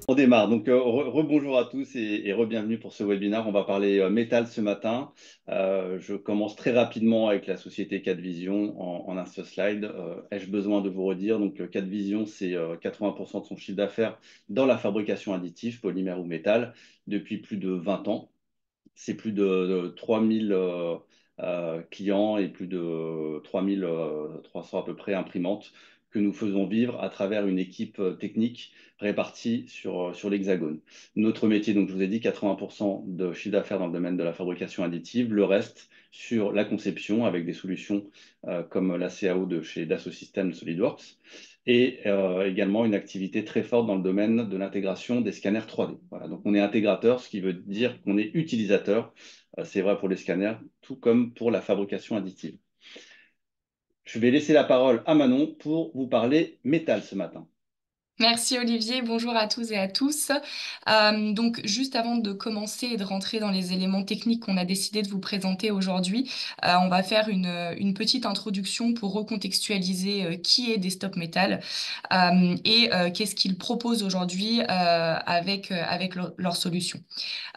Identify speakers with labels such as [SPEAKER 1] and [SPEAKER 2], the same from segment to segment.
[SPEAKER 1] On démarre. Donc, rebonjour à tous et re-bienvenue pour ce webinaire. On va parler métal ce matin. Je commence très rapidement avec la société Cadvision en un seul slide. Ai-je besoin de vous redire? Donc, Cadvision, c'est 80% de son chiffre d'affaires dans la fabrication additive, polymère ou métal, depuis plus de 20 ans. C'est plus de 3000 clients et plus de 3300 à peu près imprimantes que nous faisons vivre à travers une équipe technique répartie sur l'Hexagone. Notre métier, donc je vous ai dit, 80% de chiffre d'affaires dans le domaine de la fabrication additive, le reste sur la conception avec des solutions comme la CAO de chez Dassault Systèmes SolidWorks et également une activité très forte dans le domaine de l'intégration des scanners 3D. Voilà, donc on est intégrateur, ce qui veut dire qu'on est utilisateur. C'est vrai pour les scanners, tout comme pour la fabrication additive. Je vais laisser la parole à Manon pour vous parler métal ce matin.
[SPEAKER 2] Merci Olivier, bonjour à tous et à tous. Donc juste avant de commencer et de rentrer dans les éléments techniques qu'on a décidé de vous présenter aujourd'hui, on va faire une petite introduction pour recontextualiser qui est Desktop Metal et qu'est-ce qu'ils proposent aujourd'hui avec leur solution.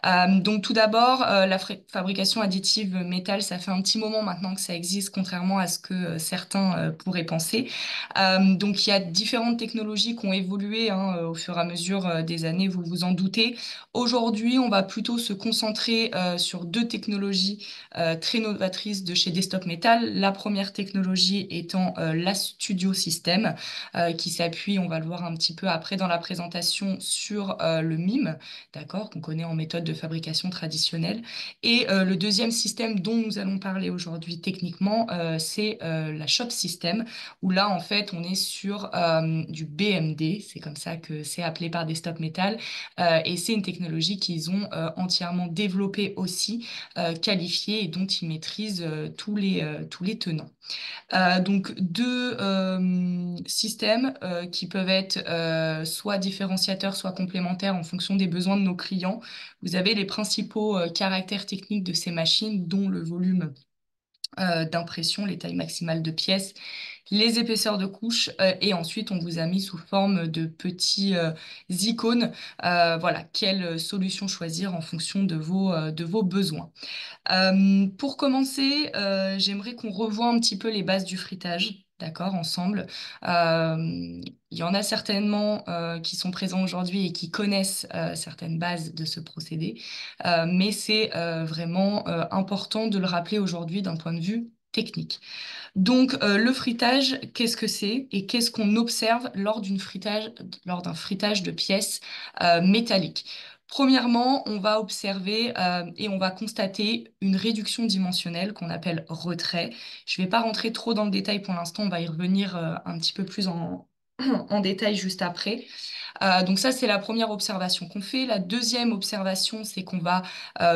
[SPEAKER 2] Donc tout d'abord, la fabrication additive métal, ça fait un petit moment maintenant que ça existe, contrairement à ce que certains pourraient penser. Donc il y a différentes technologies qui ont évolué hein, au fur et à mesure des années, vous vous en doutez. Aujourd'hui, on va plutôt se concentrer sur deux technologies très novatrices de chez Desktop Metal. La première technologie étant la Studio System, qui s'appuie, on va le voir un petit peu après dans la présentation, sur le MIM, d'accord, qu'on connaît en méthode de fabrication traditionnelle. Et le deuxième système dont nous allons parler aujourd'hui techniquement, c'est la Shop System, où là, en fait, on est sur du BMD, c'est comme ça que c'est appelé par Desktop Metal, et c'est une technologie qu'ils ont entièrement développée aussi, qualifiée et dont ils maîtrisent tous les tenants. Donc deux systèmes qui peuvent être soit différenciateurs, soit complémentaires en fonction des besoins de nos clients. Vous avez les principaux caractères techniques de ces machines, dont le volume d'impression, les tailles maximales de pièces, les épaisseurs de couches, et ensuite on vous a mis sous forme de petits icônes, voilà, quelle solution choisir en fonction de vos besoins. Pour commencer, j'aimerais qu'on revoie un petit peu les bases du frittage. D'accord, ensemble. Il y en a certainement qui sont présents aujourd'hui et qui connaissent certaines bases de ce procédé, mais c'est vraiment important de le rappeler aujourd'hui d'un point de vue technique. Donc, le frittage, qu'est-ce que c'est et qu'est-ce qu'on observe lors d'un frittage de pièces métalliques? Premièrement, on va observer et on va constater une réduction dimensionnelle qu'on appelle retrait. Je ne vais pas rentrer trop dans le détail pour l'instant, on va y revenir un petit peu plus en détail juste après. Donc ça, c'est la première observation qu'on fait. La deuxième observation, c'est qu'on va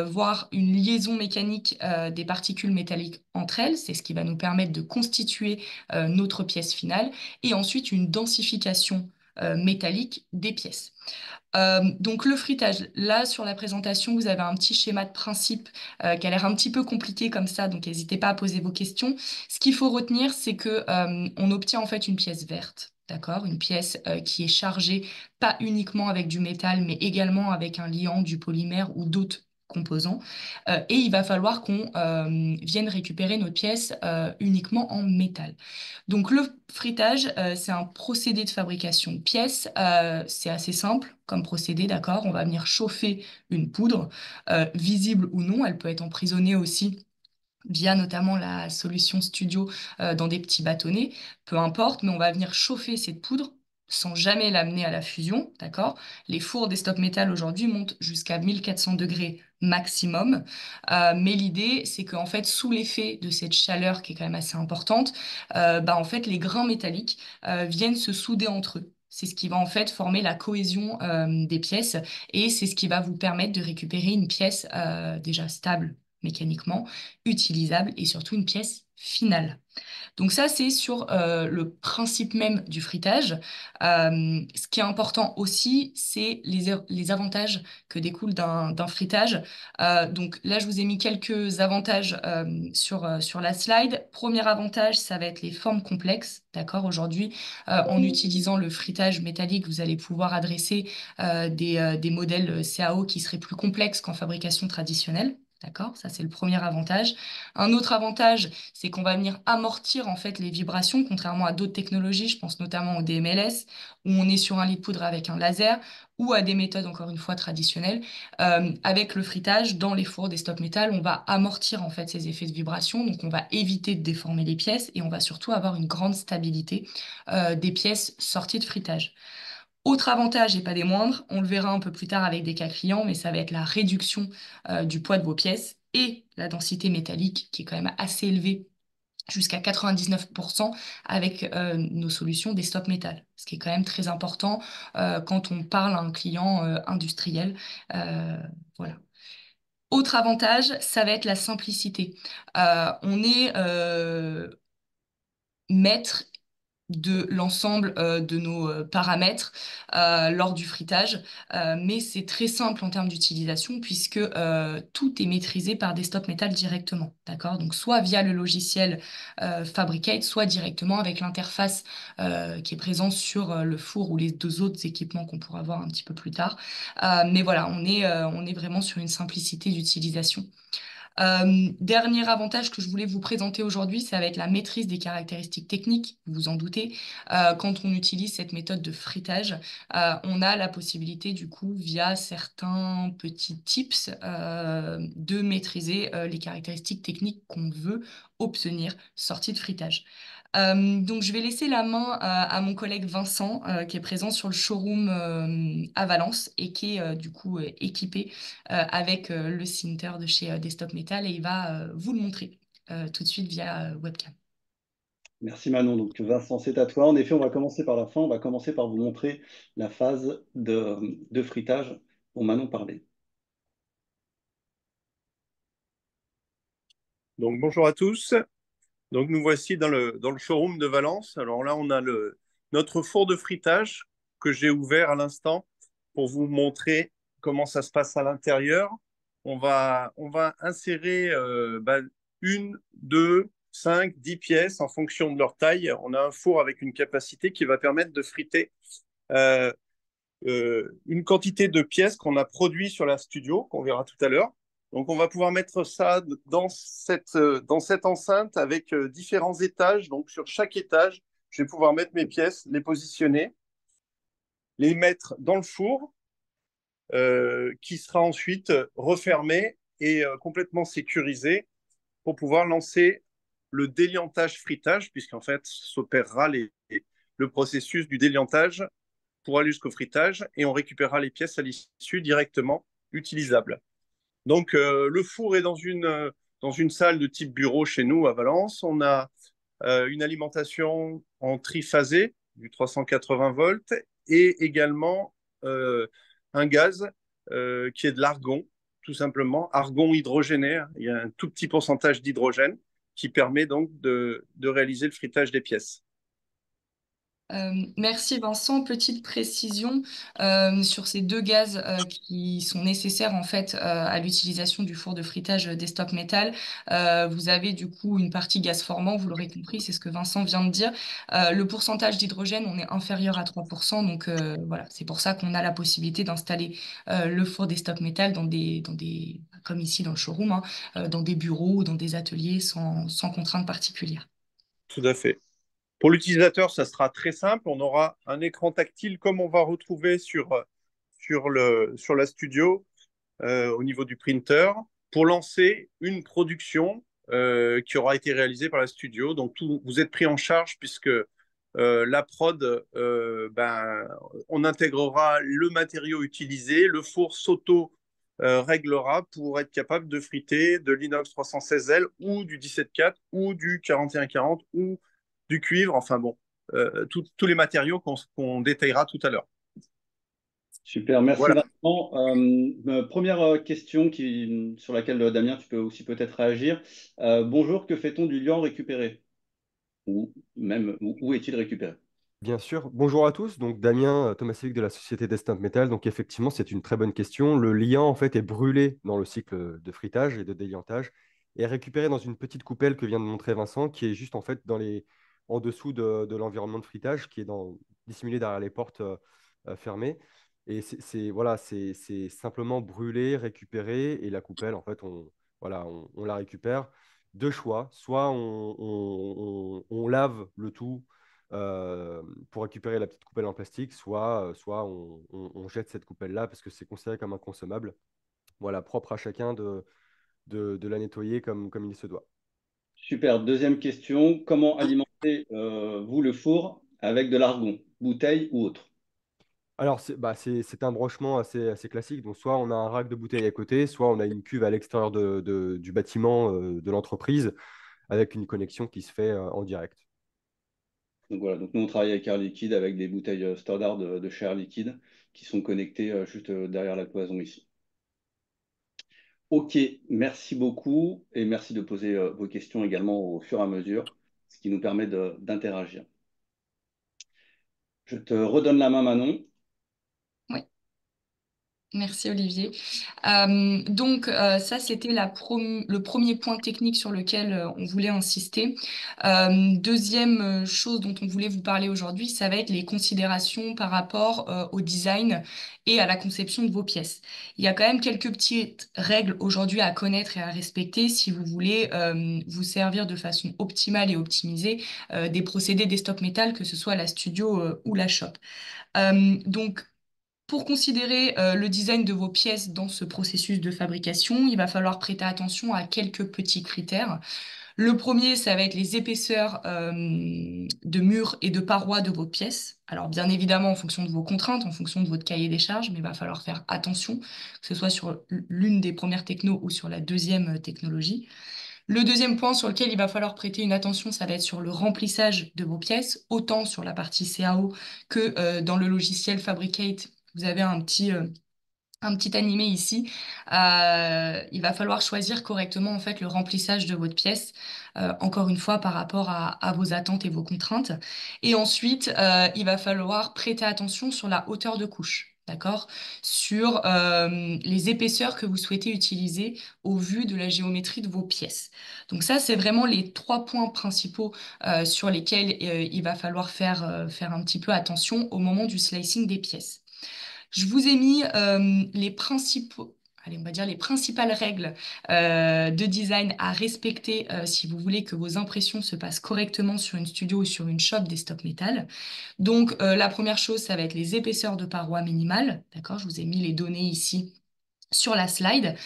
[SPEAKER 2] voir une liaison mécanique des particules métalliques entre elles. C'est ce qui va nous permettre de constituer notre pièce finale. Et ensuite, une densification métallique des pièces. Donc le frittage, là sur la présentation, vous avez un petit schéma de principe qui a l'air un petit peu compliqué comme ça, donc n'hésitez pas à poser vos questions. Ce qu'il faut retenir, c'est que on obtient en fait une pièce verte. D'accord, une pièce qui est chargée pas uniquement avec du métal, mais également avec un liant, du polymère ou d'autres composants. Et il va falloir qu'on vienne récupérer notre pièce uniquement en métal. Donc le frittage, c'est un procédé de fabrication de pièces. C'est assez simple comme procédé, d'accord? On va venir chauffer une poudre, visible ou non. Elle peut être emprisonnée aussi via notamment la solution studio dans des petits bâtonnets, peu importe, mais on va venir chauffer cette poudre sans jamais l'amener à la fusion, d'accord? Les fours des stop métal aujourd'hui montent jusqu'à 1400 degrés maximum, mais l'idée c'est qu'en fait sous l'effet de cette chaleur qui est quand même assez importante, bah, en fait les grains métalliques viennent se souder entre eux. C'est ce qui va en fait former la cohésion des pièces et c'est ce qui va vous permettre de récupérer une pièce déjà stable mécaniquement, utilisable et surtout une pièce finale. Donc ça, c'est sur le principe même du fritage. Ce qui est important aussi, c'est les avantages que découlent d'un fritage. Donc là, je vous ai mis quelques avantages sur la slide. Premier avantage, ça va être les formes complexes. D'accord? Aujourd'hui, en utilisant le fritage métallique, vous allez pouvoir adresser des modèles CAO qui seraient plus complexes qu'en fabrication traditionnelle. D'accord? Ça, c'est le premier avantage. Un autre avantage, c'est qu'on va venir amortir en fait les vibrations, contrairement à d'autres technologies, je pense notamment au DMLS, où on est sur un lit de poudre avec un laser, ou à des méthodes encore une fois traditionnelles. Avec le fritage, dans les fours des stop métal, on va amortir en fait ces effets de vibration, donc on va éviter de déformer les pièces et on va surtout avoir une grande stabilité des pièces sorties de fritage. Autre avantage, et pas des moindres, on le verra un peu plus tard avec des cas clients, mais ça va être la réduction du poids de vos pièces et la densité métallique qui est quand même assez élevée, jusqu'à 99% avec nos solutions des stop métal, ce qui est quand même très important quand on parle à un client industriel. Euh, voilà. Autre avantage, ça va être la simplicité. On est maître de l'ensemble de nos paramètres lors du fritage. Mais c'est très simple en termes d'utilisation puisque tout est maîtrisé par des stop metal directement. D'accord? Donc soit via le logiciel Fabricate, soit directement avec l'interface qui est présente sur le four ou les deux autres équipements qu'on pourra voir un petit peu plus tard. Mais voilà, on est vraiment sur une simplicité d'utilisation. Dernier avantage que je voulais vous présenter aujourd'hui, ça va être la maîtrise des caractéristiques techniques, vous vous en doutez. Quand on utilise cette méthode de fritage, on a la possibilité, du coup, via certains petits tips, de maîtriser les caractéristiques techniques qu'on veut obtenir sorties de fritage. Donc, je vais laisser la main à mon collègue Vincent, qui est présent sur le showroom à Valence et qui est du coup équipé avec le Sinter de chez Desktop Metal et il va vous le montrer tout de suite via webcam.
[SPEAKER 1] Merci Manon. Donc Vincent, c'est à toi. En effet, on va commencer par la fin. On va commencer par vous montrer la phase de fritage dont Manon parlait.
[SPEAKER 3] Donc bonjour à tous. Donc nous voici dans le showroom de Valence. Alors là, on a notre four de fritage que j'ai ouvert à l'instant pour vous montrer comment ça se passe à l'intérieur. On va insérer une, deux, cinq, 10 pièces en fonction de leur taille. On a un four avec une capacité qui va permettre de friter euh, une quantité de pièces qu'on a produit sur la studio, qu'on verra tout à l'heure. Donc, on va pouvoir mettre ça dans cette enceinte avec différents étages. Donc, sur chaque étage, je vais pouvoir mettre mes pièces, les positionner, les mettre dans le four, qui sera ensuite refermé et complètement sécurisé pour pouvoir lancer le déliantage fritage, puisqu'en fait, s'opérera le processus du déliantage pour aller jusqu'au fritage et on récupérera les pièces à l'issue directement utilisables. Donc, le four est dans une salle de type bureau chez nous à Valence. On a une alimentation en triphasé du 380 volts et également un gaz qui est de l'argon, tout simplement, argon hydrogénaire. Il y a un tout petit pourcentage d'hydrogène qui permet donc de réaliser le fritage des pièces.
[SPEAKER 2] Merci Vincent. Petite précision sur ces deux gaz qui sont nécessaires en fait à l'utilisation du four de fritage des stop métal. Vous avez du coup une partie gaz formant, vous l'aurez compris, c'est ce que Vincent vient de dire. Le pourcentage d'hydrogène, on est inférieur à 3%, donc voilà, c'est pour ça qu'on a la possibilité d'installer le four des stop métal dans des, comme ici dans le showroom, hein, dans des bureaux ou dans des ateliers sans contrainte particulière.
[SPEAKER 3] Tout à fait. Pour l'utilisateur, ça sera très simple. On aura un écran tactile comme on va retrouver sur la studio au niveau du printer pour lancer une production qui aura été réalisée par la studio. Donc, vous êtes pris en charge puisque la prod, on intégrera le matériau utilisé, le four s'auto réglera pour être capable de friter de l'inox 316L ou du 17.4 ou du 4140 ou du cuivre, enfin bon, tous les matériaux qu'on détaillera tout à l'heure.
[SPEAKER 1] Super, merci
[SPEAKER 3] Voilà.
[SPEAKER 1] Vincent. Première question sur laquelle, Damien, tu peux aussi peut-être réagir. Bonjour, que fait-on du liant récupéré? Ou même, où est-il récupéré?
[SPEAKER 4] Bien sûr. Bonjour à tous. Donc Damien Tomasic de la société Destin Metal. Donc effectivement, c'est une très bonne question. Le liant en fait est brûlé dans le cycle de fritage et de déliantage et est récupéré dans une petite coupelle que vient de montrer Vincent, qui est juste en fait en dessous de l'environnement de fritage, qui est dissimulé derrière les portes fermées. Et voilà, c'est simplement brûlé, récupéré et la coupelle en fait on la récupère. Deux choix. Soit on lave le tout euh, pour récupérer la petite coupelle en plastique, soit on jette cette coupelle-là parce que c'est considéré comme inconsommable. Voilà, propre à chacun de la nettoyer comme il se doit.
[SPEAKER 1] Super. Deuxième question, comment alimenter vous le four avec de l'argon, bouteille ou autre?
[SPEAKER 4] Alors, c'est un branchement assez classique. Donc, soit on a un rack de bouteilles à côté, soit on a une cuve à l'extérieur du bâtiment de l'entreprise avec une connexion qui se fait en direct.
[SPEAKER 1] Donc voilà, donc nous on travaille avec Air Liquide avec des bouteilles standards de chez Air Liquide qui sont connectées juste derrière la cloison ici. Ok, merci beaucoup et merci de poser vos questions également au fur et à mesure, ce qui nous permet d'interagir. Je te redonne la main, Manon.
[SPEAKER 2] Oui. Merci Olivier. Ça, c'était le premier point technique sur lequel on voulait insister. Deuxième chose dont on voulait vous parler aujourd'hui, ça va être les considérations par rapport au design et à la conception de vos pièces. Il y a quand même quelques petites règles aujourd'hui à connaître et à respecter si vous voulez vous servir de façon optimale et optimisée des procédés desktop metal, que ce soit la studio ou la shop. Donc, pour considérer le design de vos pièces dans ce processus de fabrication, il va falloir prêter attention à quelques petits critères. Le premier, ça va être les épaisseurs de murs et de parois de vos pièces. Alors, bien évidemment, en fonction de vos contraintes, en fonction de votre cahier des charges, mais il va falloir faire attention, que ce soit sur l'une des premières technos ou sur la deuxième technologie. Le deuxième point sur lequel il va falloir prêter une attention, ça va être sur le remplissage de vos pièces, autant sur la partie CAO que dans le logiciel Fabricate. Vous avez un petit animé ici. Il va falloir choisir correctement en fait le remplissage de votre pièce, encore une fois par rapport à vos attentes et vos contraintes. Et ensuite, il va falloir prêter attention sur la hauteur de couche. D'accord? Sur les épaisseurs que vous souhaitez utiliser au vu de la géométrie de vos pièces. Donc ça, c'est vraiment les trois points principaux sur lesquels il va falloir faire un petit peu attention au moment du slicing des pièces. Je vous ai mis allez, on va dire les principales règles de design à respecter si vous voulez que vos impressions se passent correctement sur une studio ou sur une shop desktop metal. Donc, la première chose, ça va être les épaisseurs de parois minimales. D'accord? Je vous ai mis les données ici sur la slide.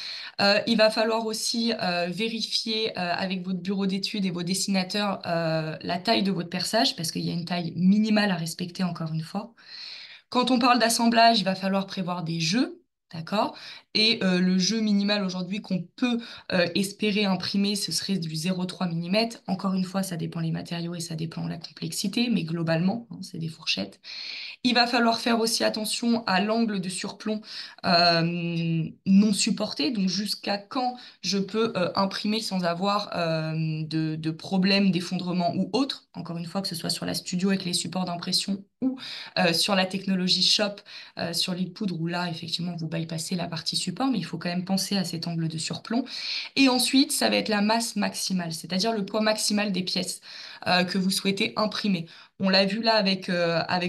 [SPEAKER 2] Il va falloir aussi vérifier avec votre bureau d'études et vos dessinateurs la taille de votre perçage parce qu'il y a une taille minimale à respecter encore une fois. Quand on parle d'assemblage, il va falloir prévoir des jeux, d'accord? Et le jeu minimal aujourd'hui qu'on peut espérer imprimer, ce serait du 0,3 mm. Encore une fois, ça dépend les matériaux et ça dépend la complexité, mais globalement, hein, c'est des fourchettes. Il va falloir faire aussi attention à l'angle de surplomb non supporté, donc jusqu'à quand je peux imprimer sans avoir de problème d'effondrement ou autre, encore une fois que ce soit sur la studio avec les supports d'impression ou sur la technologie Shop, sur l'île poudre où là effectivement vous bypassez la partie support, mais il faut quand même penser à cet angle de surplomb. Et ensuite, ça va être la masse maximale, c'est-à-dire le poids maximal des pièces que vous souhaitez imprimer. On l'a vu là avec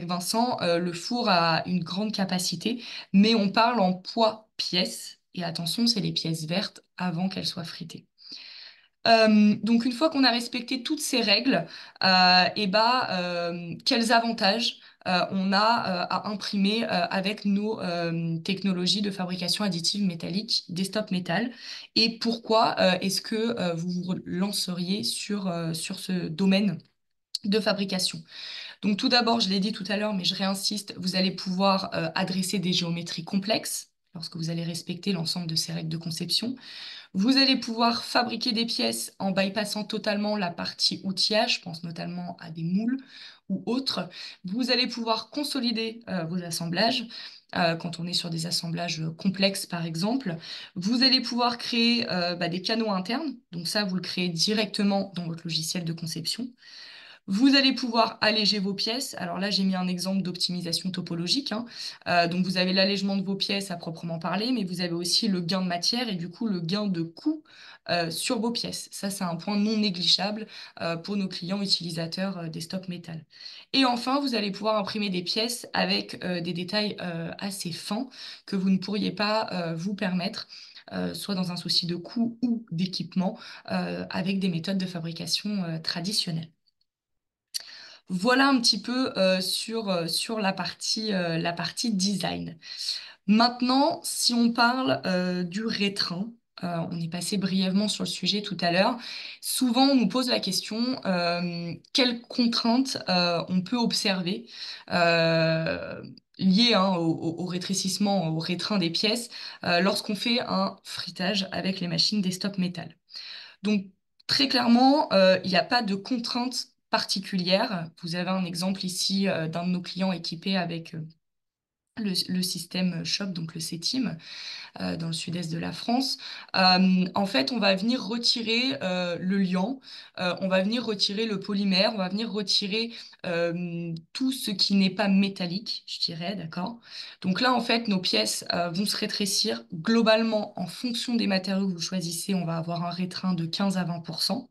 [SPEAKER 2] Vincent, le four a une grande capacité, mais on parle en poids pièces. Et attention, c'est les pièces vertes avant qu'elles soient fritées. Donc une fois qu'on a respecté toutes ces règles, quels avantages on a à imprimer avec nos technologies de fabrication additive métallique Desktop Metal et pourquoi est-ce que vous vous lanceriez sur ce domaine de fabrication. Donc tout d'abord, je l'ai dit tout à l'heure, mais je réinsiste, vous allez pouvoir adresser des géométries complexes lorsque vous allez respecter l'ensemble de ces règles de conception. Vous allez pouvoir fabriquer des pièces en bypassant totalement la partie outillage, je pense notamment à des moules ou autres, vous allez pouvoir consolider vos assemblages. Quand on est sur des assemblages complexes, par exemple, vous allez pouvoir créer des canaux internes. Donc ça, vous le créez directement dans votre logiciel de conception. Vous allez pouvoir alléger vos pièces. Alors là, j'ai mis un exemple d'optimisation topologique, hein. Donc vous avez l'allègement de vos pièces à proprement parler, mais vous avez aussi le gain de matière et du coup le gain de coût sur vos pièces. Ça, c'est un point non négligeable pour nos clients utilisateurs des stocks métal. Et enfin, vous allez pouvoir imprimer des pièces avec des détails assez fins que vous ne pourriez pas vous permettre. Soit dans un souci de coût ou d'équipement, avec des méthodes de fabrication traditionnelles. Voilà un petit peu sur la partie design. Maintenant, si on parle du rétrain, on est passé brièvement sur le sujet tout à l'heure. Souvent, on nous pose la question, quelles contraintes on peut observer liées, hein, au rétrécissement, au rétrain des pièces lorsqu'on fait un frittage avec les machines desktop métal. Donc, très clairement, il n'y a pas de contraintes particulières. Vous avez un exemple ici d'un de nos clients équipé avec le système Shop, donc le CETIM, dans le sud-est de la France. En fait, on va venir retirer le liant, on va venir retirer le polymère, on va venir retirer tout ce qui n'est pas métallique, je dirais, d'accord? Donc là, en fait, nos pièces vont se rétrécir globalement en fonction des matériaux que vous choisissez. On va avoir un rétrain de 15 à 20%.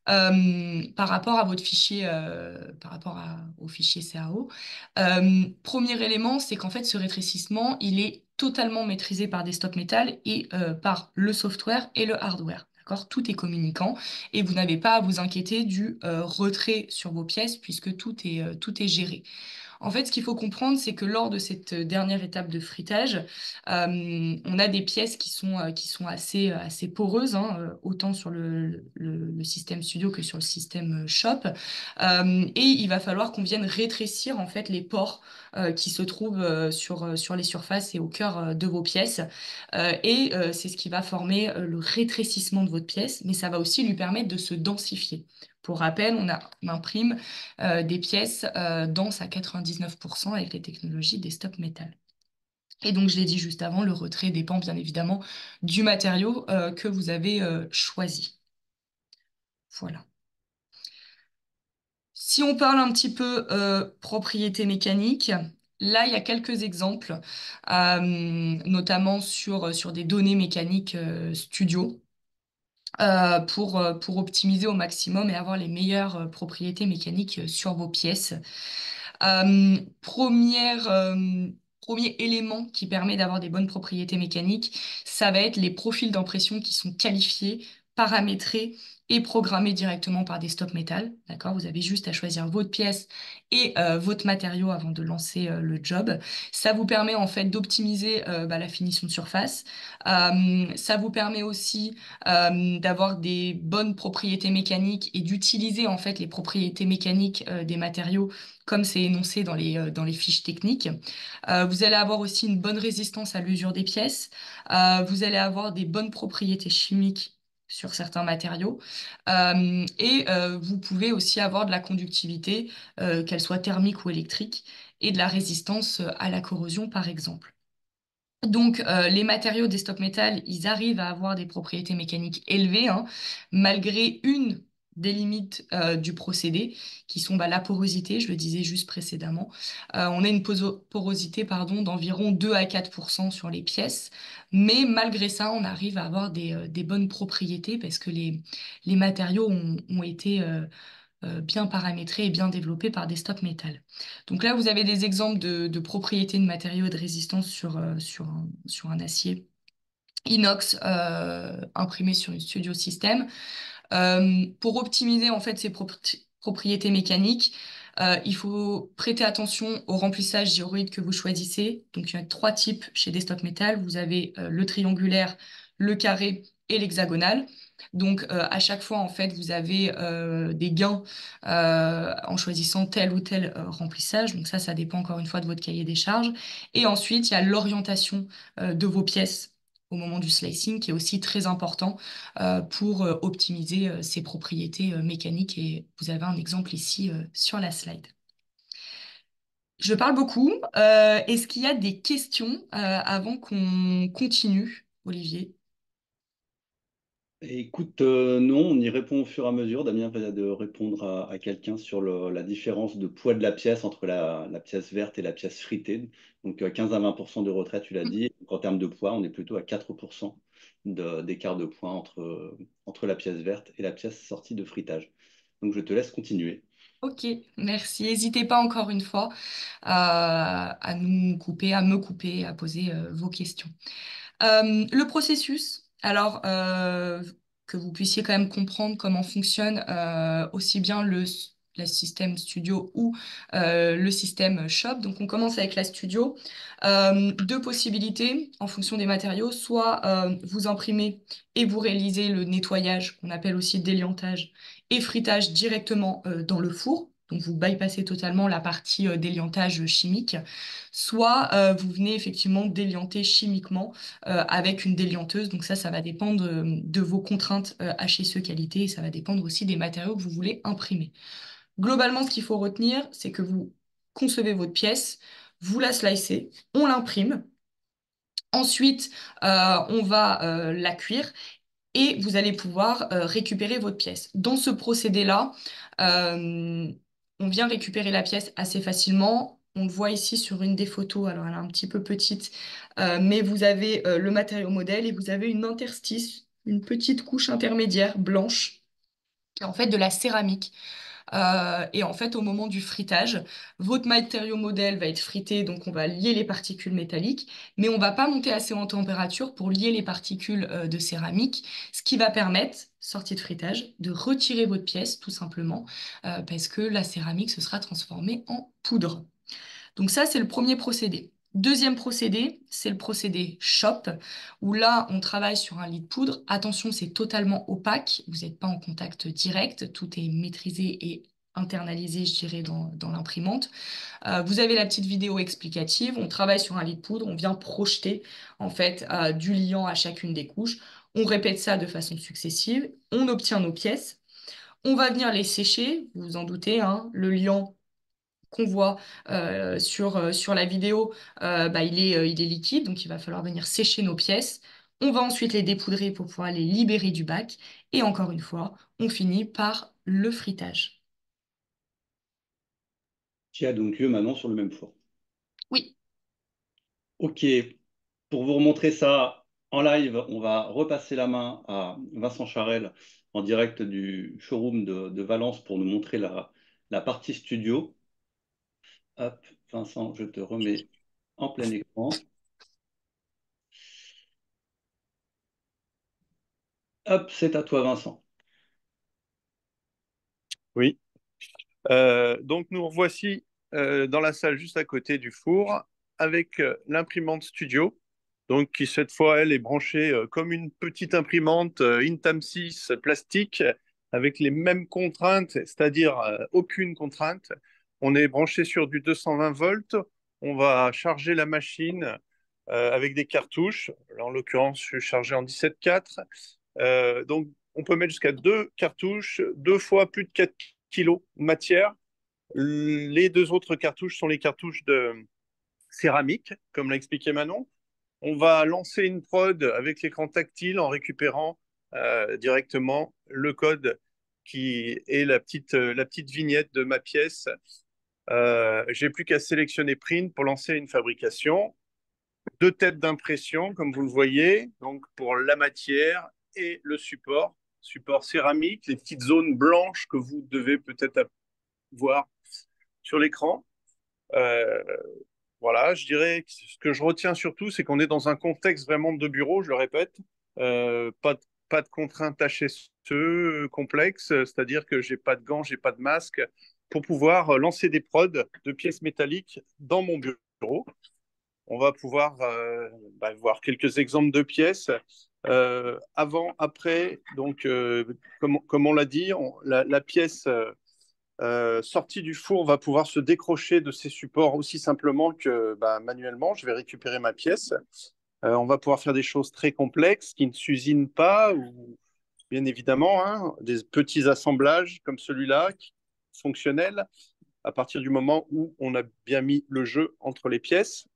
[SPEAKER 2] Par rapport à votre fichier, au fichier CAO. Premier élément, c'est qu'en fait, ce rétrécissement, il est totalement maîtrisé par Desktop Metal et par le software et le hardware. D'accord? Tout est communicant et vous n'avez pas à vous inquiéter du retrait sur vos pièces puisque tout est géré. En fait, ce qu'il faut comprendre, c'est que lors de cette dernière étape de frittage, on a des pièces qui sont assez poreuses, hein, autant sur le système studio que sur le système shop. Et il va falloir qu'on vienne rétrécir en fait les pores qui se trouvent sur les surfaces et au cœur de vos pièces. C'est ce qui va former le rétrécissement de votre pièce, mais ça va aussi lui permettre de se densifier. Pour rappel, on imprime des pièces denses à 99% avec les technologies desktop metal. Et donc, je l'ai dit juste avant, le retrait dépend bien évidemment du matériau que vous avez choisi. Voilà. Si on parle un petit peu propriété mécanique, là, il y a quelques exemples, notamment sur des données mécaniques studio. Pour optimiser au maximum et avoir les meilleures propriétés mécaniques sur vos pièces. Premier élément qui permet d'avoir des bonnes propriétés mécaniques, ça va être les profils d'impression qui sont qualifiés, paramétrés et programmés directement par Desktop Metal. D'accord? Vous avez juste à choisir votre pièce et votre matériau avant de lancer le job. Ça vous permet en fait d'optimiser la finition de surface. Ça vous permet aussi d'avoir des bonnes propriétés mécaniques et d'utiliser en fait les propriétés mécaniques des matériaux comme c'est énoncé dans les fiches techniques. Vous allez avoir aussi une bonne résistance à l'usure des pièces. Vous allez avoir des bonnes propriétés chimiques sur certains matériaux. Vous pouvez aussi avoir de la conductivité, qu'elle soit thermique ou électrique, et de la résistance à la corrosion, par exemple. Donc, les matériaux des stop metal, ils arrivent à avoir des propriétés mécaniques élevées, hein, malgré une des limites du procédé, qui sont la porosité, je le disais juste précédemment. On a une porosité d'environ 2 à 4% sur les pièces, mais malgré ça, on arrive à avoir des bonnes propriétés parce que les matériaux ont été bien paramétrés et bien développés par Desktop Metal. Donc là, vous avez des exemples de propriétés de matériaux et de résistance sur un acier inox imprimé sur une Studio System. Pour optimiser en fait ces propriétés mécaniques, il faut prêter attention au remplissage gyroïde que vous choisissez. Donc il y a 3 types chez Desktop Metal. Vous avez le triangulaire, le carré et l'hexagonal. Donc à chaque fois en fait vous avez des gains en choisissant tel ou tel remplissage. Donc ça dépend encore une fois de votre cahier des charges. Et ensuite il y a l'orientation de vos pièces au moment du slicing, qui est aussi très important pour optimiser ses propriétés mécaniques. Et vous avez un exemple ici sur la slide. Je parle beaucoup. Est-ce qu'il y a des questions avant qu'on continue, Olivier?
[SPEAKER 1] Écoute, non, on y répond au fur et à mesure. Damien va de répondre à quelqu'un sur la différence de poids de la pièce entre la pièce verte et la pièce fritée. Donc 15 à 20% de retrait, tu l'as dit. Donc, en termes de poids, on est plutôt à 4% d'écart de poids entre la pièce verte et la pièce sortie de fritage. Donc je te laisse continuer.
[SPEAKER 2] Ok, merci. N'hésitez pas encore une fois à nous couper, à me couper, à poser vos questions. Le processus, alors que vous puissiez quand même comprendre comment fonctionne aussi bien le système studio ou le système shop. Donc on commence avec la studio. Deux possibilités en fonction des matériaux. Soit vous imprimez et vous réalisez le nettoyage, qu'on appelle aussi déliantage, et fritage directement dans le four. Donc vous bypassez totalement la partie déliantage chimique. Soit vous venez effectivement délianter chimiquement avec une délianteuse. Donc ça va dépendre de vos contraintes HSE qualité et ça va dépendre aussi des matériaux que vous voulez imprimer. Globalement, ce qu'il faut retenir, c'est que vous concevez votre pièce, vous la slicez, on l'imprime. Ensuite, on va la cuire et vous allez pouvoir récupérer votre pièce. Dans ce procédé-là, euh, on vient récupérer la pièce assez facilement. On le voit ici sur une des photos, alors elle est un petit peu petite, mais vous avez le matériau modèle et vous avez une interstice, une petite couche intermédiaire blanche, qui est en fait de la céramique. Et en fait, au moment du fritage, votre matériau modèle va être frité, donc on va lier les particules métalliques, mais on va pas monter assez en température pour lier les particules de céramique, ce qui va permettre, sortie de fritage, de retirer votre pièce, tout simplement, parce que la céramique se sera transformée en poudre. Donc ça, c'est le premier procédé. Deuxième procédé, c'est le procédé shop, où là, on travaille sur un lit de poudre. Attention, c'est totalement opaque, vous n'êtes pas en contact direct, tout est maîtrisé et internalisé, je dirais, dans l'imprimante. Vous avez la petite vidéo explicative, on travaille sur un lit de poudre, on vient projeter en fait du liant à chacune des couches. On répète ça de façon successive, on obtient nos pièces, on va venir les sécher, vous vous en doutez, hein, le liant qu'on voit sur la vidéo, bah, il est liquide, donc il va falloir venir sécher nos pièces. On va ensuite les dépoudrer pour pouvoir les libérer du bac. Et encore une fois, on finit par le fritage.
[SPEAKER 1] Qui a donc lieu maintenant sur le même four.
[SPEAKER 2] Oui.
[SPEAKER 1] Ok, pour vous remontrer ça en live, on va repasser la main à Vincent Charel en direct du showroom de Valence pour nous montrer la partie studio. Hop, Vincent, je te remets en plein écran. Hop, c'est à toi, Vincent.
[SPEAKER 3] Oui. Donc nous revoici dans la salle juste à côté du four avec l'imprimante studio, donc qui cette fois elle est branchée comme une petite imprimante Intam 6 plastique avec les mêmes contraintes, c'est-à-dire aucune contrainte. On est branché sur du 220 volts. On va charger la machine avec des cartouches. Là, en l'occurrence, je suis chargé en 17,4. Donc on peut mettre jusqu'à deux cartouches, deux fois plus de 4 kilos de matière. Les deux autres cartouches sont les cartouches de céramique, comme l'a expliqué Manon. On va lancer une prod avec l'écran tactile en récupérant directement le code qui est la petite vignette de ma pièce. J'ai plus qu'à sélectionner print pour lancer une fabrication. Deux têtes d'impression, comme vous le voyez, donc pour la matière et le support céramique, les petites zones blanches que vous devez peut-être voir sur l'écran. Euh, voilà, je dirais que ce que je retiens surtout, c'est qu'on est dans un contexte vraiment de bureau, je le répète, pas de contraintes HSE complexes, c'est-à-dire que j'ai pas de gants, j'ai pas de masque, pour pouvoir lancer des prods de pièces métalliques dans mon bureau. On va pouvoir voir quelques exemples de pièces. Avant, après, donc comme on l'a dit, la pièce sortie du four va pouvoir se décrocher de ses supports aussi simplement que manuellement. Je vais récupérer ma pièce. On va pouvoir faire des choses très complexes qui ne s'usinent pas, ou bien évidemment, hein, des petits assemblages comme celui-là, fonctionnels, à partir du moment où on a bien mis le jeu entre les pièces.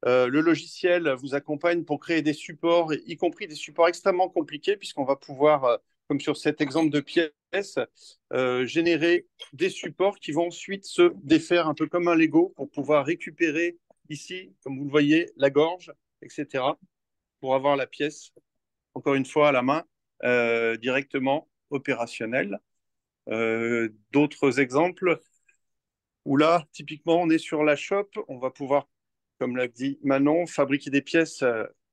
[SPEAKER 3] Le logiciel vous accompagne pour créer des supports, y compris des supports extrêmement compliqués, puisqu'on va pouvoir, comme sur cet exemple de pièces, générer des supports qui vont ensuite se défaire un peu comme un Lego pour pouvoir récupérer ici, comme vous le voyez, la gorge, etc., pour avoir la pièce, encore une fois, à la main, directement opérationnelle. D'autres exemples où là, typiquement, on est sur la shop, on va pouvoir, comme l'a dit Manon, fabriquer des pièces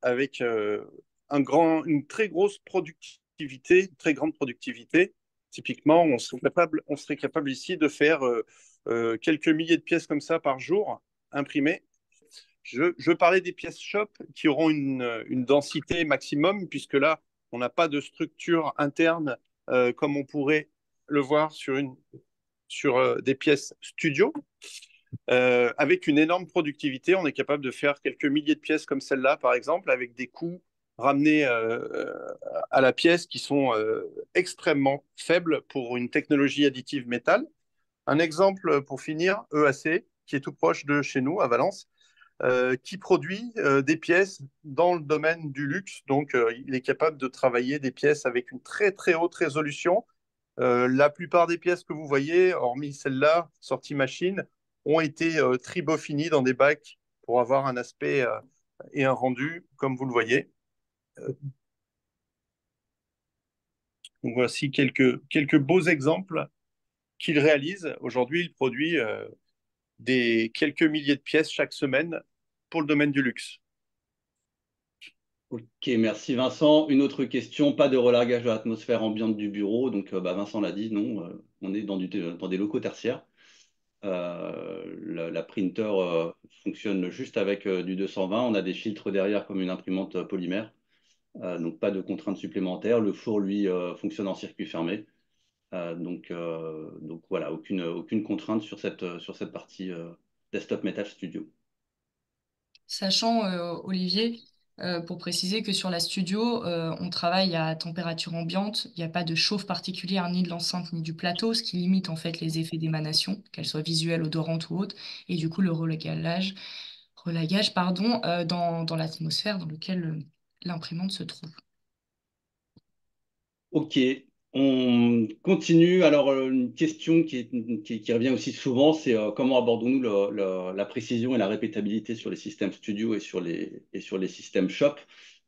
[SPEAKER 3] avec une très grosse productivité, une très grande productivité. Typiquement, on serait capable ici de faire quelques milliers de pièces comme ça par jour, imprimées. Je parlais des pièces shop qui auront une densité maximum, puisque là, on n'a pas de structure interne comme on pourrait le voir sur des pièces studio. Avec une énorme productivité, on est capable de faire quelques milliers de pièces comme celle-là, par exemple, avec des coûts ramenés à la pièce qui sont extrêmement faibles pour une technologie additive métal. Un exemple pour finir, EAC, qui est tout proche de chez nous, à Valence, qui produit des pièces dans le domaine du luxe. Donc, il est capable de travailler des pièces avec une très, très haute résolution. La plupart des pièces que vous voyez, hormis celle-là, sortie machine, ont été tribofinies dans des bacs pour avoir un aspect et un rendu, comme vous le voyez. Donc, voici quelques beaux exemples qu'il réalise. Aujourd'hui, il produit des quelques milliers de pièces chaque semaine pour le domaine du luxe.
[SPEAKER 1] Ok, merci Vincent. Une autre question, pas de relargage de l'atmosphère ambiante du bureau. Donc Vincent l'a dit, non, on est dans des locaux tertiaires. La printer fonctionne juste avec du 220. On a des filtres derrière comme une imprimante polymère. Donc pas de contraintes supplémentaires. Le four, lui, fonctionne en circuit fermé. Donc voilà, aucune contrainte sur cette partie Desktop Metal Studio.
[SPEAKER 2] Sachant, Olivier, pour préciser que sur la studio, on travaille à température ambiante. Il n'y a pas de chauffe particulière ni de l'enceinte ni du plateau, ce qui limite en fait les effets d'émanation, qu'elles soient visuelles, odorantes ou autres, et du coup le relagage pardon, dans l'atmosphère dans laquelle l'imprimante se trouve.
[SPEAKER 1] Ok, on continue. Alors, une question qui revient aussi souvent, c'est comment abordons-nous la précision et la répétabilité sur les systèmes studio et sur les systèmes shop.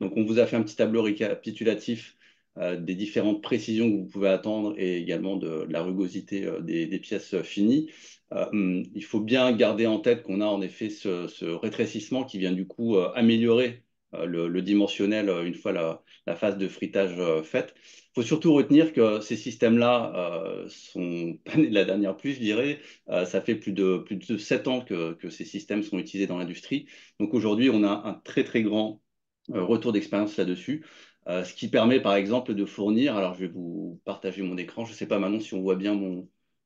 [SPEAKER 1] Donc, on vous a fait un petit tableau récapitulatif des différentes précisions que vous pouvez attendre et également de la rugosité des pièces finies. Il faut bien garder en tête qu'on a en effet ce rétrécissement qui vient du coup améliorer le dimensionnel une fois la phase de fritage faite. Il faut surtout retenir que ces systèmes-là sont pas nés de la dernière pluie, je dirais. Ça fait plus de 7 ans que ces systèmes sont utilisés dans l'industrie. Donc aujourd'hui, on a un très très grand retour d'expérience là-dessus. Ce qui permet par exemple de fournir, alors je vais vous partager mon écran, je ne sais pas maintenant si on voit bien mes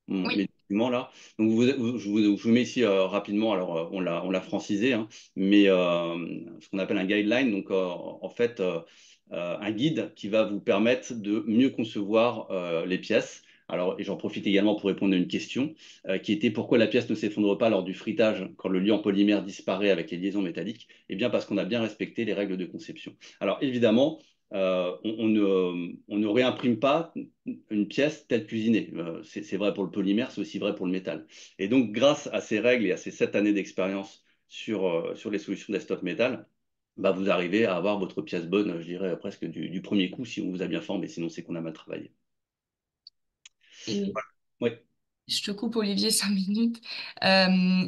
[SPEAKER 2] Oui.
[SPEAKER 1] documents là. Donc je vous mets ici rapidement, alors on l'a francisé, hein, mais ce qu'on appelle un guideline, donc en fait un guide qui va vous permettre de mieux concevoir les pièces. Alors, et j'en profite également pour répondre à une question qui était pourquoi la pièce ne s'effondre pas lors du fritage quand le liant polymère disparaît avec les liaisons métalliques? Eh bien, parce qu'on a bien respecté les règles de conception. Alors, évidemment, on ne réimprime pas une pièce telle qu'usinée. C'est vrai pour le polymère, c'est aussi vrai pour le métal. Et donc, grâce à ces règles et à ces 7 années d'expérience sur les solutions desktop métal, vous arrivez à avoir votre pièce bonne, je dirais, presque du premier coup si on vous a bien formé, sinon c'est qu'on a mal travaillé.
[SPEAKER 2] Et
[SPEAKER 1] Oui.
[SPEAKER 2] je te coupe, Olivier, 5 minutes.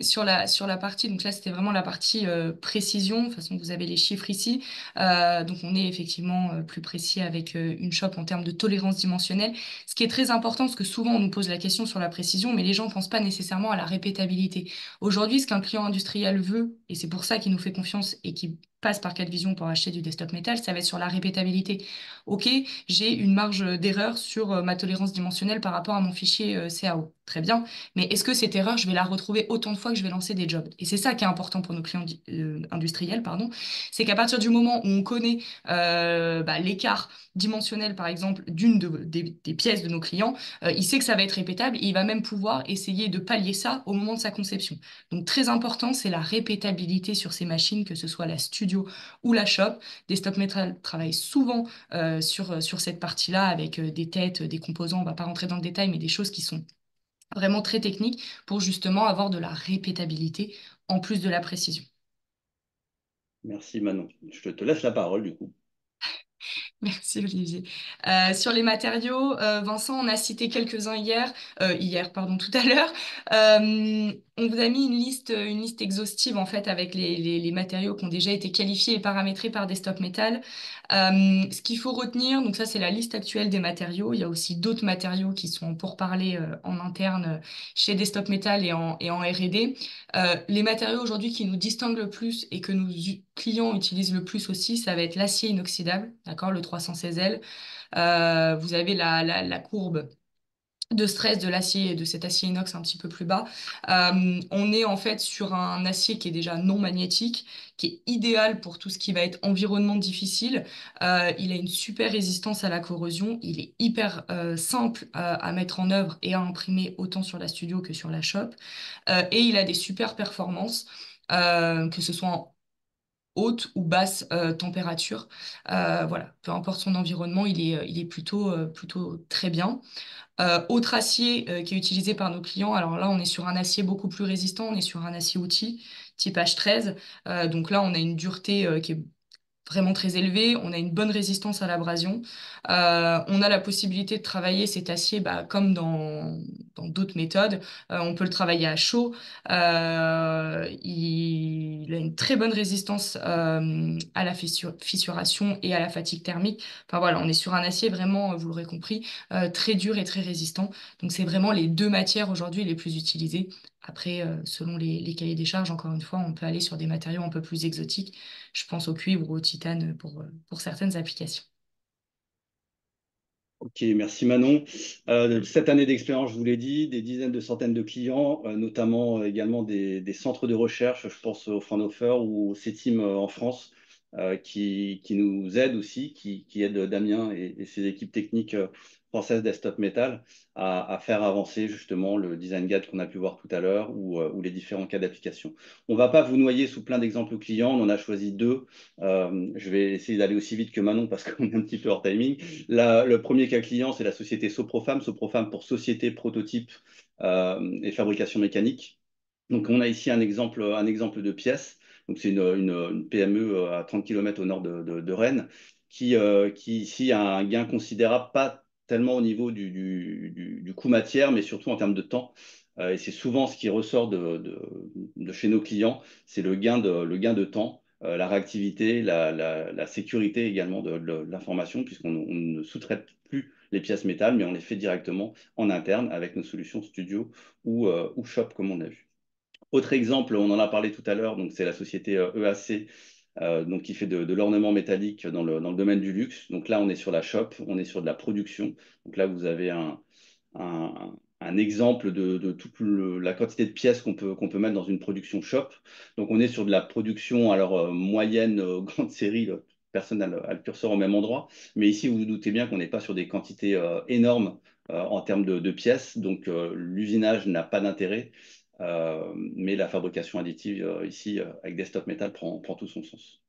[SPEAKER 2] Sur la partie, donc là, c'était vraiment la partie précision. De toute façon, vous avez les chiffres ici. Donc, on est effectivement plus précis avec une shop en termes de tolérance dimensionnelle. Ce qui est très important, parce que souvent, on nous pose la question sur la précision, mais les gens ne pensent pas nécessairement à la répétabilité. Aujourd'hui, ce qu'un client industriel veut, et c'est pour ça qu'il nous fait confiance et qu'il passe par 4Vision pour acheter du desktop metal, ça va être sur la répétabilité. OK, j'ai une marge d'erreur sur ma tolérance dimensionnelle par rapport à mon fichier CAO. très bien, mais est-ce que cette erreur, je vais la retrouver autant de fois que je vais lancer des jobs? Et c'est ça qui est important pour nos clients industriels, pardon, c'est qu'à partir du moment où on connaît l'écart dimensionnel, par exemple, des pièces de nos clients, il sait que ça va être répétable et il va même pouvoir essayer de pallier ça au moment de sa conception. Donc très important, c'est la répétabilité sur ces machines, que ce soit la studio ou la shop. Desktop Metal travaille souvent sur cette partie-là avec des têtes, des composants, on va pas rentrer dans le détail, mais des choses qui sont vraiment très techniques pour justement avoir de la répétabilité en plus de la précision.
[SPEAKER 1] Merci Manon. Je te laisse la parole du coup.
[SPEAKER 2] Merci Olivier. Sur les matériaux, Vincent, on a cité quelques-uns pardon, tout à l'heure. On vous a mis une liste exhaustive en fait avec les matériaux qui ont déjà été qualifiés et paramétrés par Desktop Metal. Ce qu'il faut retenir, donc ça c'est la liste actuelle des matériaux. Il y a aussi d'autres matériaux qui sont pour parler en interne chez Desktop Metal et en R&D. Les matériaux aujourd'hui qui nous distinguent le plus et que nos clients utilisent le plus aussi, ça va être l'acier inoxydable, d'accord, le 316L. Vous avez la courbe de stress de l'acier, de cet acier inox un petit peu plus bas. On est en fait sur un acier qui est déjà non magnétique, qui est idéal pour tout ce qui va être environnement difficile. Il a une super résistance à la corrosion. Il est hyper simple à mettre en œuvre et à imprimer autant sur la studio que sur la shop. Et il a des super performances, que ce soit en haute ou basse température. Voilà, peu importe son environnement, il est plutôt très bien. Autre acier qui est utilisé par nos clients, alors là on est sur un acier beaucoup plus résistant, on est sur un acier outil type H13. Donc là on a une dureté qui est vraiment très élevé, on a une bonne résistance à l'abrasion. On a la possibilité de travailler cet acier comme dans d'autres méthodes. On peut le travailler à chaud. Il a une très bonne résistance à la fissuration et à la fatigue thermique. Enfin voilà, on est sur un acier vraiment, vous l'aurez compris, très dur et très résistant. Donc c'est vraiment les deux matières aujourd'hui les plus utilisées. Après, selon les cahiers des charges, encore une fois, on peut aller sur des matériaux un peu plus exotiques. Je pense au cuivre ou au titane pour certaines applications.
[SPEAKER 1] Ok, merci Manon. Cette année d'expérience, je vous l'ai dit, des dizaines de centaines de clients, notamment également des centres de recherche, je pense au Fraunhofer ou au CETIM en France, qui nous aident aussi, qui aident Damien et ses équipes techniques françaises Desktop Metal à faire avancer justement le design guide qu'on a pu voir tout à l'heure ou les différents cas d'application. On ne va pas vous noyer sous plein d'exemples clients, on en a choisi deux. Je vais essayer d'aller aussi vite que Manon parce qu'on est un petit peu hors timing. Le premier cas client, c'est la société Soprofam. Soprofam pour société, prototype et fabrication mécanique. Donc, on a ici un exemple de pièce. Donc, c'est une PME à 30 km au nord de Rennes qui ici a un gain considérable, pas tellement au niveau du coût matière, mais surtout en termes de temps. Et c'est souvent ce qui ressort de chez nos clients, c'est le gain de temps, la réactivité, la sécurité également de l'information, puisqu'on ne sous-traite plus les pièces métal, mais on les fait directement en interne avec nos solutions studio ou shop, comme on a vu. Autre exemple, on en a parlé tout à l'heure, donc c'est la société EAC, donc qui fait de l'ornement métallique dans le domaine du luxe. Donc là, on est sur la shop, on est sur de la production. Donc là, vous avez un exemple de toute la quantité de pièces qu'on peut mettre dans une production shop. Donc on est sur de la production, alors moyenne, grande série, personne n'a le curseur au même endroit. Mais ici, vous vous doutez bien qu'on n'est pas sur des quantités énormes en termes de pièces. Donc l'usinage n'a pas d'intérêt. Mais la fabrication additive ici avec Desktop Metal prend tout son sens.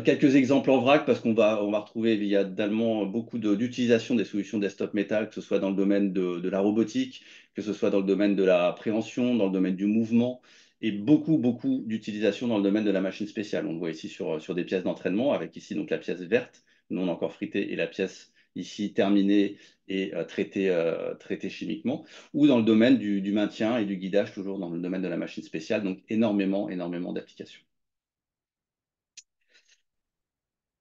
[SPEAKER 1] Quelques exemples en vrac parce on va retrouver évidemment beaucoup d'utilisation des solutions Desktop Metal, que ce soit dans le domaine de la robotique, que ce soit dans le domaine de la préhension, dans le domaine du mouvement et beaucoup d'utilisation dans le domaine de la machine spéciale. On le voit ici sur des pièces d'entraînement avec ici donc la pièce verte, non encore fritée, et la pièce ici terminée et traitée chimiquement, ou dans le domaine du maintien et du guidage, toujours dans le domaine de la machine spéciale, donc énormément d'applications.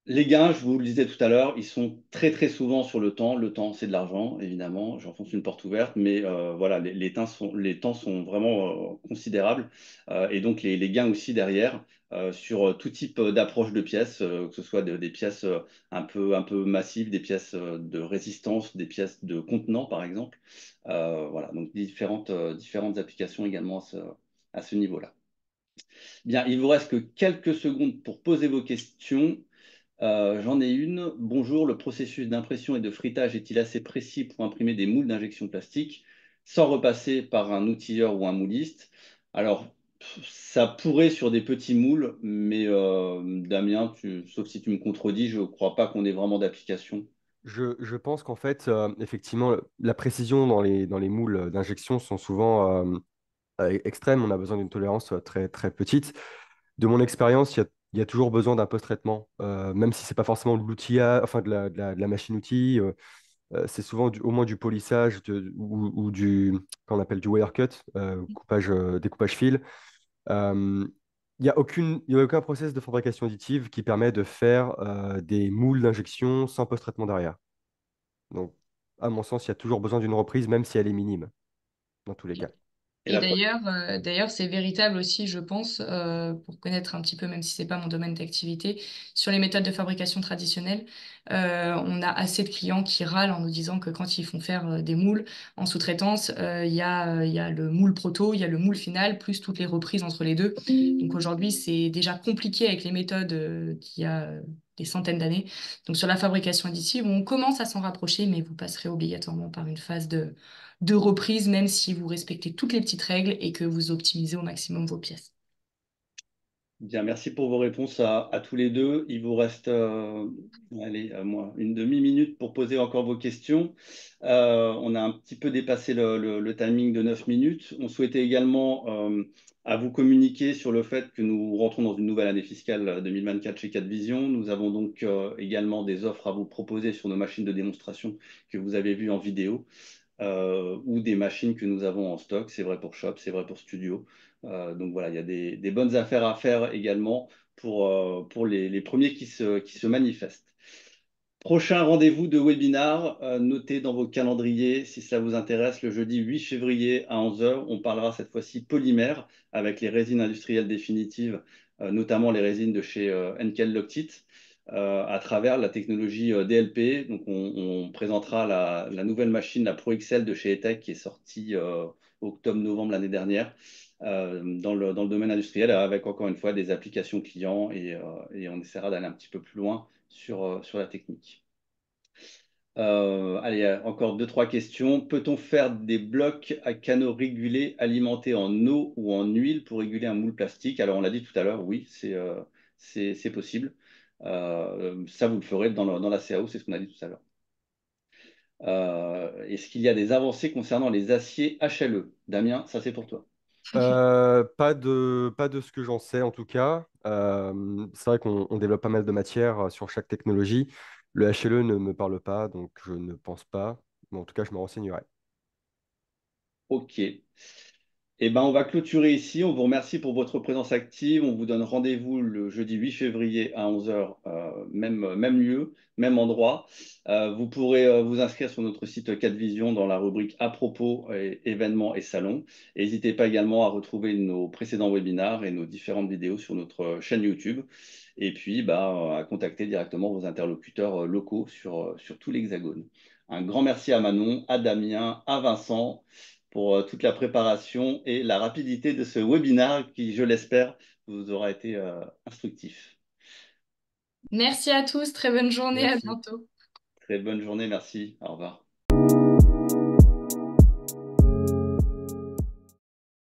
[SPEAKER 1] Les gains, je vous le disais tout à l'heure, ils sont très très souvent sur le temps. Le temps, c'est de l'argent, évidemment. J'enfonce une porte ouverte, mais voilà, les temps sont vraiment considérables. Et donc les gains aussi derrière sur tout type d'approche de pièces, que ce soit des pièces un peu massives, des pièces de résistance, des pièces de contenant, par exemple. Voilà, donc différentes applications également à ce niveau-là. Bien, il vous reste que quelques secondes pour poser vos questions. J'en ai une. Bonjour, le processus d'impression et de frittage est-il assez précis pour imprimer des moules d'injection plastique sans repasser par un outilleur ou un mouliste? Alors, ça pourrait sur des petits moules, mais Damien, sauf si tu me contredis, je ne crois pas qu'on ait vraiment d'application.
[SPEAKER 4] Je pense qu'en fait, effectivement, la précision dans les moules d'injection sont souvent extrêmes. On a besoin d'une tolérance très, très petite. De mon expérience, il y a toujours besoin d'un post-traitement, même si c'est pas forcément de l'outil, enfin de la machine-outil. C'est souvent au moins du polissage ou du, qu'on appelle du wire cut, découpage fil. Euh, il y a aucun process de fabrication additive qui permet de faire des moules d'injection sans post-traitement derrière. Donc, à mon sens, il y a toujours besoin d'une reprise, même si elle est minime, dans tous les cas.
[SPEAKER 1] Et
[SPEAKER 2] Et
[SPEAKER 1] la
[SPEAKER 2] d'ailleurs, c'est véritable aussi, je pense, pour connaître un petit peu, même si c'est pas mon domaine d'activité, sur les méthodes de fabrication traditionnelles. On a assez de clients qui râlent en nous disant que quand ils font faire des moules en sous-traitance, il y a le moule proto, il y a le moule final, plus toutes les reprises entre les deux. Donc aujourd'hui, c'est déjà compliqué avec les méthodes qu'il y a des centaines d'années. Donc sur la fabrication additive, on commence à s'en rapprocher, mais vous passerez obligatoirement par une phase de reprise, même si vous respectez toutes les petites règles et que vous optimisez au maximum vos pièces.
[SPEAKER 1] Bien, merci pour vos réponses à tous les deux. Il vous reste allez, à moi, une demi-minute pour poser encore vos questions. On a un petit peu dépassé le timing de 9 minutes. On souhaitait également à vous communiquer sur le fait que nous rentrons dans une nouvelle année fiscale 2024 chez Cadvision. Nous avons donc également des offres à vous proposer sur nos machines de démonstration que vous avez vues en vidéo ou des machines que nous avons en stock. C'est vrai pour Shop, c'est vrai pour Studio. Donc voilà, il y a des bonnes affaires à faire également pour les premiers qui se manifestent. Prochain rendez-vous de webinar, notez dans vos calendriers si ça vous intéresse, le jeudi 8 février à 11 heures. On parlera cette fois-ci polymère avec les résines industrielles définitives, notamment les résines de chez Henkel Loctite, à travers la technologie DLP. Donc on présentera la nouvelle machine, la Pro XL de chez ETEC, qui est sortie octobre-novembre l'année dernière. Dans le domaine industriel, avec encore une fois des applications clients et on essaiera d'aller un petit peu plus loin sur la technique. Allez, encore deux, trois questions. Peut-on faire des blocs à canaux régulés alimentés en eau ou en huile pour réguler un moule plastique? Alors, on l'a dit tout à l'heure, oui, c'est possible. Ça, vous le ferez dans la CAO, c'est ce qu'on a dit tout à l'heure. Est-ce qu'il y a des avancées concernant les aciers HLE? Damien, ça c'est pour toi.
[SPEAKER 4] Pas de ce que j'en sais en tout cas. C'est vrai qu'on développe pas mal de matières sur chaque technologie. Le HLE ne me parle pas, donc je ne pense pas. Mais en tout cas, je me renseignerai.
[SPEAKER 1] Ok. Eh ben, on va clôturer ici. On vous remercie pour votre présence active. On vous donne rendez-vous le jeudi 8 février à 11 heures, même lieu, même endroit. Vous pourrez vous inscrire sur notre site Cadvision dans la rubrique à propos, événements et salons. N'hésitez pas également à retrouver nos précédents webinars et nos différentes vidéos sur notre chaîne YouTube. Et puis, bah, à contacter directement vos interlocuteurs locaux sur tout l'Hexagone. Un grand merci à Manon, à Damien, à Vincent pour toute la préparation et la rapidité de ce webinaire qui, je l'espère, vous aura été instructif.
[SPEAKER 2] Merci à tous, très bonne journée, à
[SPEAKER 4] Merci.
[SPEAKER 2] bientôt.
[SPEAKER 1] Très bonne journée, merci, au revoir.